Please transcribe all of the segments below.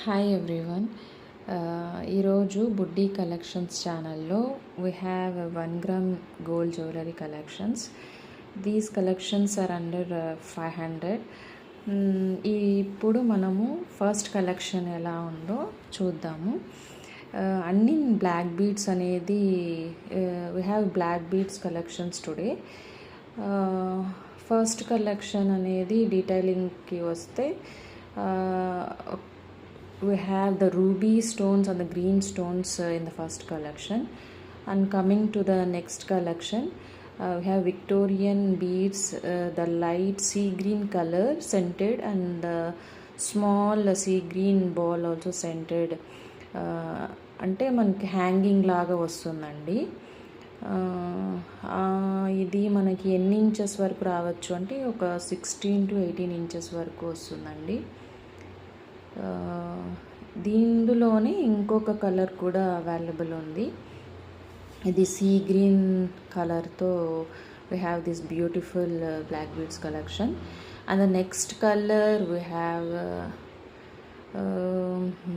Hi everyone. ఈరోజు buddy collections ఛానల్లో we have 1 gram gold jewellery collections. These collections are under 500. ఇప్పుడు మనము first collection ఎలా ఉందో చూద్దాము. అన్ని బ్లాక్ బీడ్స్ అనేది we have black beads collections today. First collection అనేది డీటెయిలింగ్కి వస్తే we have the ruby stones and the green stones in the first collection, and coming to the next collection we have Victorian beads, the light sea green color scented and the small sea green ball also scented. అంటే మనకి hanging లాగా వస్తుందండి. ఇది మనకి ఎన్ని inches వరకు రావచ్చు అంటే ఒక 16 to 18 ఇంచెస్ వరకు వస్తుందండి. దీనిలోనే ఇంకొక కలర్ కూడా అవైలబుల్ ఉంది. ఇది సీ గ్రీన్ కలర్తో we have this beautiful black beads collection. And the next colour we have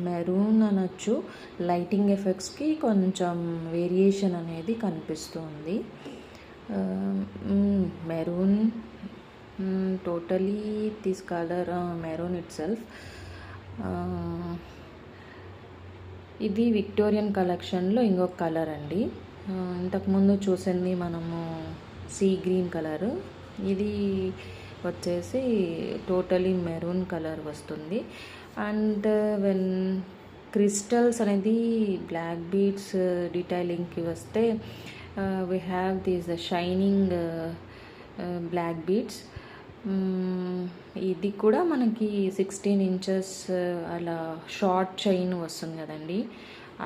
maroon అనొచ్చు. లైటింగ్ ఎఫెక్ట్స్కి కొంచెం వేరియేషన్ అనేది కనిపిస్తుంది. Maroon, totally this colour maroon itself. ఇది విక్టోరియన్ కలెక్షన్లో ఇంకొక కలర్ అండి. ఇంతకుముందు చూసింది మనము సీ గ్రీన్ కలరు, ఇది వచ్చేసి టోటలీ మెరూన్ కలర్ వస్తుంది. అండ్ వెన్ క్రిస్టల్స్ అనేది బ్లాక్ బీడ్స్ డీటెయిలింగ్కి వస్తే we have these shining black beads. ఇది కూడా మనకి 16 ఇంచెస్ అలా షార్ట్ చైన్ వస్తుంది కదండి,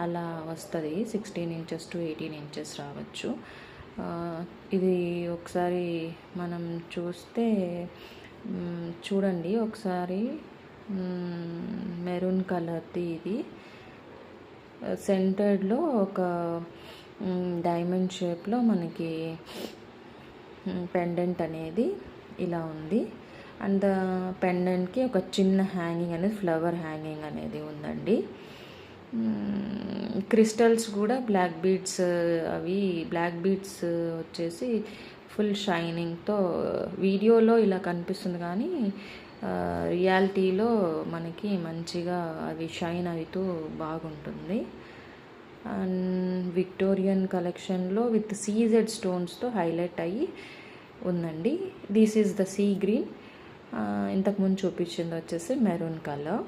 అలా వస్తుంది. 16 ఇంచెస్ టు 18 ఇంచెస్ రావచ్చు. ఇది ఒకసారి మనం చూస్తే చూడండి ఒకసారి. మెరూన్ కలర్ది ఇది సెంటర్డ్లో ఒక డైమండ్ షేప్లో మనకి పెండెంట్ అనేది ఇలా ఉంది. అండ్ పెండెంట్కి ఒక చిన్న హ్యాంగింగ్ అనేది, ఫ్లవర్ హ్యాంగింగ్ అనేది ఉందండి. క్రిస్టల్స్ కూడా బ్లాక్ బీడ్స్, అవి బ్లాక్ బీడ్స్ వచ్చేసి ఫుల్ షైనింగ్తో వీడియోలో ఇలా కనిపిస్తుంది, కానీ రియాలిటీలో మనకి మంచిగా అవి షైన్ అవుతూ బాగుంటుంది. అండ్ విక్టోరియన్ కలెక్షన్లో విత్ సీజెడ్ స్టోన్స్తో హైలైట్ అయ్యి ఉందండి. This is the sea green. ఇంతకుముందు చూపించింది వచ్చేసి maroon colour.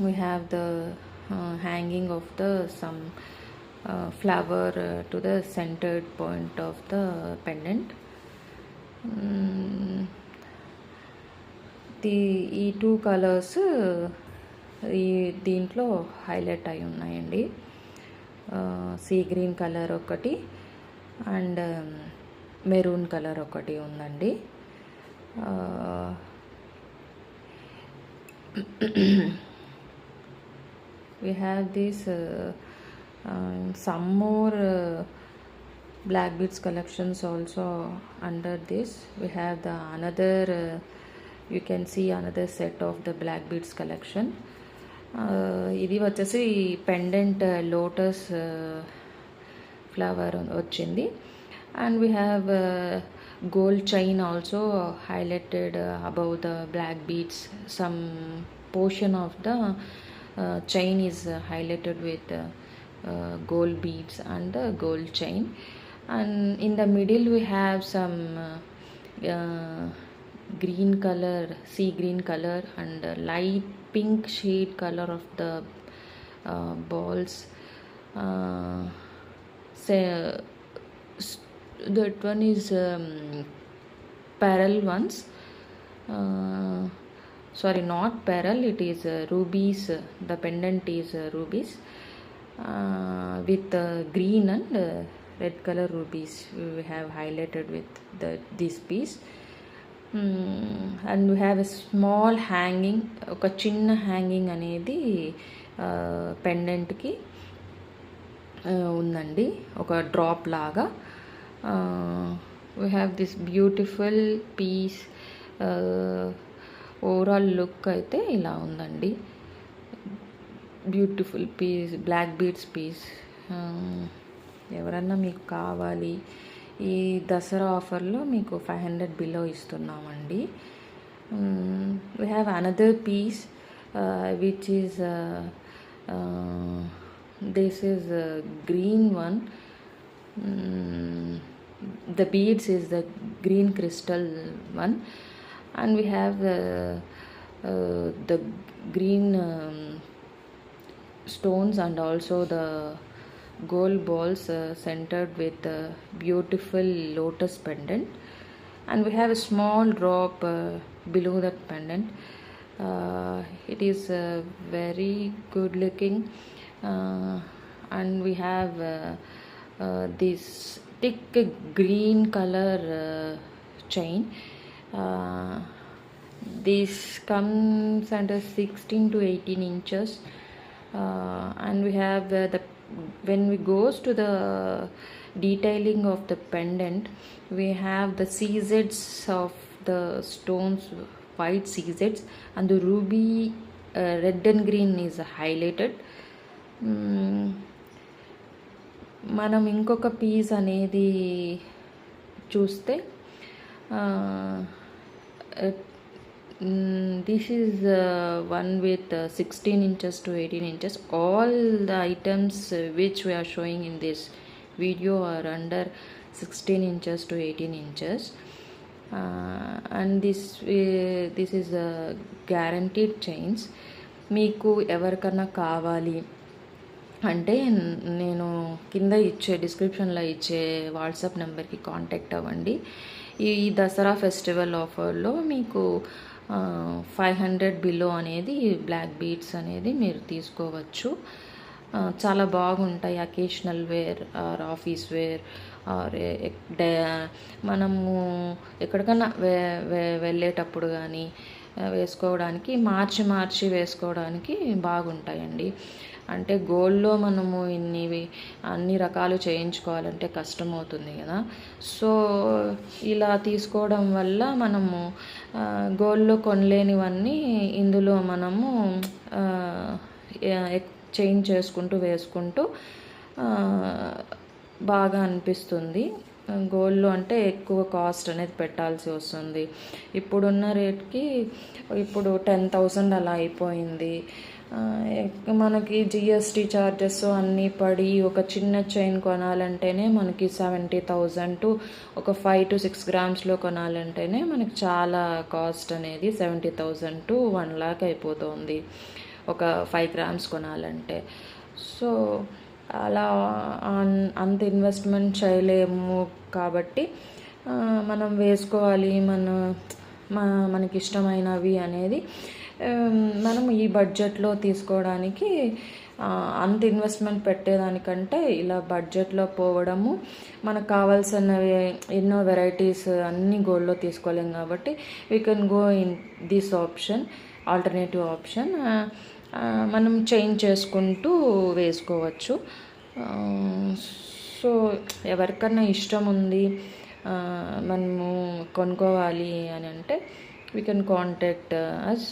We have the hanging of the sum flower to the centred point of the pendant. ఈ 2 కలర్స్ ఈ దీంట్లో హైలైట్ అయి ఉన్నాయండి. సీ గ్రీన్ కలర్ ఒకటి అండ్ మెరూన్ కలర్ ఒకటి ఉందండి. we have this some more black beads collections also under this. We have the another you can see another set of the black beads collection. ఇది వచ్చేసి pendant lotus flower వచ్చింది. And we have gold chain also highlighted above the black beads. Some portion of the chain is highlighted with gold beads and the gold chain. And in the middle we have some green color, sea green color and light pink shade color of the balls. That one is pearl ones. Sorry, not pearl, it is rubies. The pendant is rubies with green and red color rubies. We have highlighted with this piece. And we have a small hanging, ఒక చిన్న hanging అనేది పెండెంట్కి ఉందండి, ఒక drop లాగా. We have this beautiful piece overall look అయితే ఇలా ఉందండి. Beautiful piece, black beads piece. ఎవరన్నా మీకు కావాలి, ఈ దసరా ఆఫర్లో మీకు 500 బిలో ఇస్తున్నామండి. We have another piece which is this is a green one. The beads is the green crystal one, and we have the green stones and also the gold balls centered with a beautiful lotus pendant, and we have a small drop below that pendant. It is very good looking, and we have this thick green color chain. This comes under 16 to 18 inches, and we have when we goes to the detailing of the pendant, we have the CZs of the stones, white CZs, and the ruby red and green is highlighted. మనం ఇంకొక piece అనేది చూస్తే this is one with 16 inches to 18 inches. All the items which we are showing in this video are under 16 inches to 18 inches, and this is a guaranteed chains. మీకు ఎవరికన్నా కావాలి అంటే నేను కింద ఇచ్చే డిస్క్రిప్షన్లో ఇచ్చే వాట్సాప్ నెంబర్కి కాంటాక్ట్ అవ్వండి. ఈ దసరా ఫెస్టివల్ ఆఫర్లో మీకు 500 బిలో అనేది బ్లాక్ బీడ్స్ అనేది మీరు తీసుకోవచ్చు. చాలా బాగుంటాయి. Occasional wear or office wear or మనము ఎక్కడికన్నా వెళ్ళేటప్పుడు కానీ వేసుకోవడానికి మార్చి వేసుకోవడానికి బాగుంటాయండి. అంటే గోల్డ్లో మనము అన్ని రకాలు చేయించుకోవాలంటే కష్టమవుతుంది కదా. సో ఇలా తీసుకోవడం వల్ల మనము గోల్డ్లో కొనలేనివన్నీ ఇందులో మనము చేంజ్ చేసుకుంటూ వేసుకుంటూ బాగా అనిపిస్తుంది. గోల్డ్లో అంటే ఎక్కువ కాస్ట్ అనేది పెట్టాల్సి వస్తుంది. ఇప్పుడున్న రేట్కి ఇప్పుడు 10,000 అలా అయిపోయింది. మనకి జిఎస్టీ ఛార్జెస్ అన్నీ పడి ఒక చిన్న చైన్ కొనాలంటేనే మనకి 70,000 టు ఒక 5 to 6 గ్రామ్స్లో కొనాలంటేనే మనకి చాలా కాస్ట్ అనేది 70,000 to 1 lakh అయిపోతుంది ఒక 5 గ్రామ్స్ కొనాలంటే. సో అలా అంత ఇన్వెస్ట్మెంట్ చేయలేము కాబట్టి మనం వేసుకోవాలి మనకి ఇష్టమైనవి అనేది మనం ఈ బడ్జెట్లో తీసుకోవడానికి అంత ఇన్వెస్ట్మెంట్ పెట్టేదానికంటే ఇలా బడ్జెట్లో పోవడము, మనకు కావాల్సినవి ఎన్నో వెరైటీస్ అన్నీ గోల్డ్లో తీసుకోలేం కాబట్టి we can go in this option, alternative option. మనం చేంజ్ చేసుకుంటూ వేసుకోవచ్చు. సో ఎవరికన్నా ఇష్టం ఉంది మనము కొనుక్కోవాలి అని అంటే వీ కెన్ కాంటాక్ట్ అస్.